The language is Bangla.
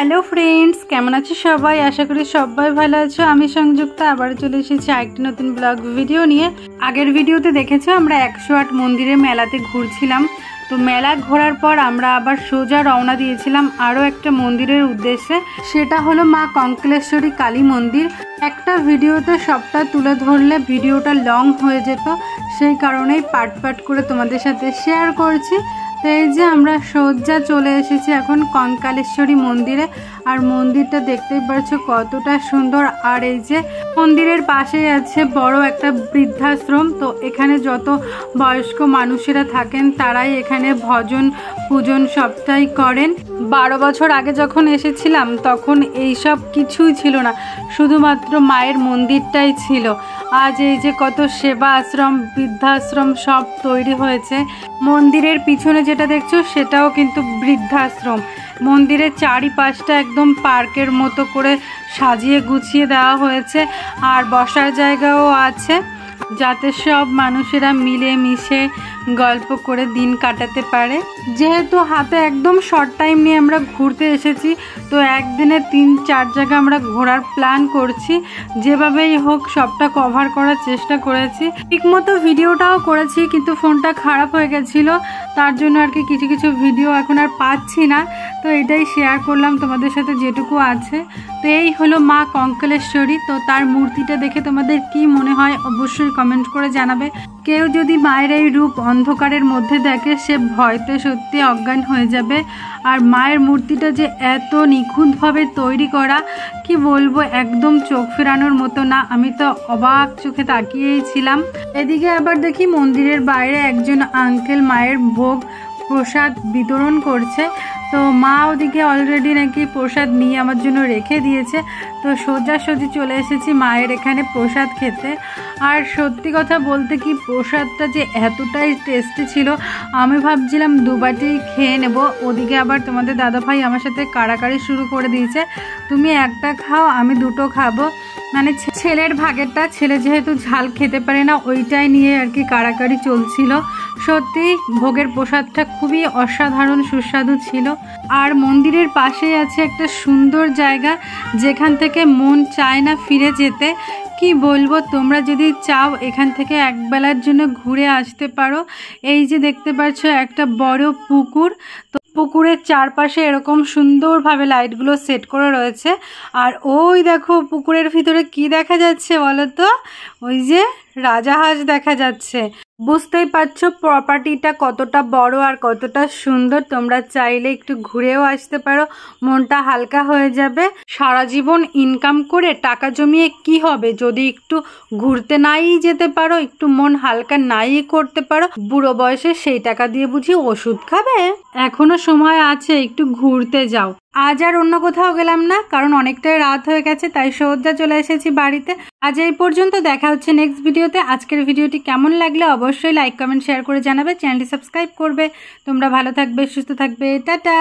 হ্যালো ফ্রেন্ডস, কেমন আছো সবাই? আশা করি সবাই ভালো আছো। আমি সংযুক্তা আবার চলে এসেছি আরেকটি নতুন ব্লগ ভিডিও নিয়ে। আগের ভিডিওতে দেখেছো আমরা 108 মন্দিরের মেলাতে ঘুরছিলাম। তো মেলা ঘোরার পর আমরা আবার সোজা রওনা দিয়েছিলাম আরও একটা মন্দিরের উদ্দেশ্যে। সেটা হলো মা কঙ্কালেশ্বরী কালী মন্দির। একটা ভিডিওতে সবটা তুলে ধরলে ভিডিওটা লং হয়ে যেত, সেই কারণেই পার্ট পার্ট করে তোমাদের সাথে শেয়ার করছি। তো এই যে আমরা সোজা চলে এসেছি এখন কঙ্কালেশ্বরী মন্দিরে। আর মন্দিরটা দেখতেই পাচ্ছ কতটা সুন্দর। আর এই যে মন্দিরের পাশেই আছে বড় একটা বৃদ্ধাশ্রম। তো এখানে যত বয়স্ক মানুষেরা থাকেন তারাই এখানে ভজন পূজন সবটাই করেন। 12 বছর আগে যখন এসেছিলাম তখন এইসব কিছুই ছিল না, শুধুমাত্র মায়ের মন্দিরটাই ছিল। আজ এই যে কত সেবা আশ্রম, বৃদ্ধাশ্রম সব তৈরি হয়েছে। মন্দিরের পিছনে যেটা দেখছো সেটাও কিন্তু বৃদ্ধাশ্রম। মন্দিরের চারিপাশটা একদম পার্কের মতো করে সাজিয়ে গুছিয়ে দেওয়া হয়েছে। আর বসার জায়গাও আছে, যাতে সব মানুষেরা মিলে মিশে গল্প করে দিন কাটাতে পারে। যেহেতু হাতে একদম শর্ট টাইম নিয়ে আমরা ঘুরতে এসেছি, তো একদিনে 3-4 জায়গা আমরা ঘোরার প্ল্যান করছি। যেভাবেই হোক সবটা কভার করার চেষ্টা করেছি। ঠিকমতো ভিডিওটাও করেছি, কিন্তু ফোনটা খারাপ হয়ে গেছিলো, তার জন্য আর কি কিছু কিছু ভিডিও এখন আর পাচ্ছি না। তো এটাই শেয়ার করলাম তোমাদের সাথে যেটুকু আছে। তো এই হলো মা কঙ্কালেশ্বরী। তো তার মূর্তিটা দেখে তোমাদের কি মনে হয় অবশ্যই কমেন্ট করে জানাবে। কেউ যদি মায়ের এই রূপ অন্ধকারের মধ্যে দেখে সে ভয়তে সত্যি অজ্ঞান হয়ে যাবে। আর মায়ের মূর্তিটা যে এত নিখুঁতভাবে তৈরি করা, কি বলবো, একদম চোখ ফেরানোর মতো না। আমি তো অবাক চোখে তাকিয়েই ছিলাম। এদিকে আবার দেখি মন্দিরের বাইরে একজন আঙ্কেল মায়ের ভোগ প্রসাদ বিতরণ করছে। তো মা ওদিকে অলরেডি নাকি প্রসাদ নিয়ে আমার জন্য রেখে দিয়েছে। তো সোজাসুজি চলে এসেছি মায়ের এখানে প্রসাদ খেতে। আর সত্যি কথা বলতে কি, প্রসাদটা যে এতটাই টেস্টি ছিল, আমি ভাবছিলাম 2 বাটি খেয়ে নেব। ওদিকে আবার তোমাদের দাদাভাই আমার সাথে কাড়াকাড়ি শুরু করে দিয়েছে, তুমি একটা খাও আমি 2টো খাবো। মানে ছেলের ভাগেরটা, ছেলে যেহেতু ঝাল খেতে পারে না, ওইটাই নিয়ে আর কি কাড়াকাড়ি চলছিল। সত্যি ভোগের প্রসাদটা খুবই অসাধারণ সুস্বাদু ছিল। আর মন্দিরের পাশেই আছে একটা সুন্দর জায়গা, যেখান থেকে মন চায় না ফিরে যেতে। কি বলবো, তোমরা যদি চাও এখান থেকে একবেলার জন্য ঘুরে আসতে পারো। এই যে দেখতে পাচ্ছ একটা বড় পুকুর। তো পুকুরের চারপাশে এরকম সুন্দরভাবে লাইটগুলো সেট করে রয়েছে। আর ওই দেখো পুকুরের ভিতরে কি দেখা যাচ্ছে বলো তো? ওই যে রাজাহাঁস দেখা যাচ্ছে। বুঝতেই পারছো প্রপার্টিটা কতটা বড় আর কতটা সুন্দর। তোমরা চাইলে একটু ঘুরেও আসতে পারো, মনটা হালকা হয়ে যাবে। সারা জীবন ইনকাম করে টাকা জমিয়ে কি হবে যদি একটু ঘুরতে নাই যেতে পারো, একটু মন হালকা নাই করতে পারো? বুড়ো বয়সে সেই টাকা দিয়ে বুঝি ওষুধ খাবে? এখনো সময় আছে, একটু ঘুরতে যাও। আজ আর অন্য কোথাও গেলাম না, কারণ অনেকটাই রাত হয়ে গেছে, তাই সোজা চলে এসেছি বাড়িতে। আজ এই পর্যন্ত, দেখা হচ্ছে নেক্সট ভিডিওতে। আজকের ভিডিওটি কেমন লাগলে অবশ্যই লাইক কমেন্ট শেয়ার করে জানাবে, চ্যানেলটি সাবস্ক্রাইব করবে। তোমরা ভালো থাকবে, সুস্থ থাকবে, টাটা।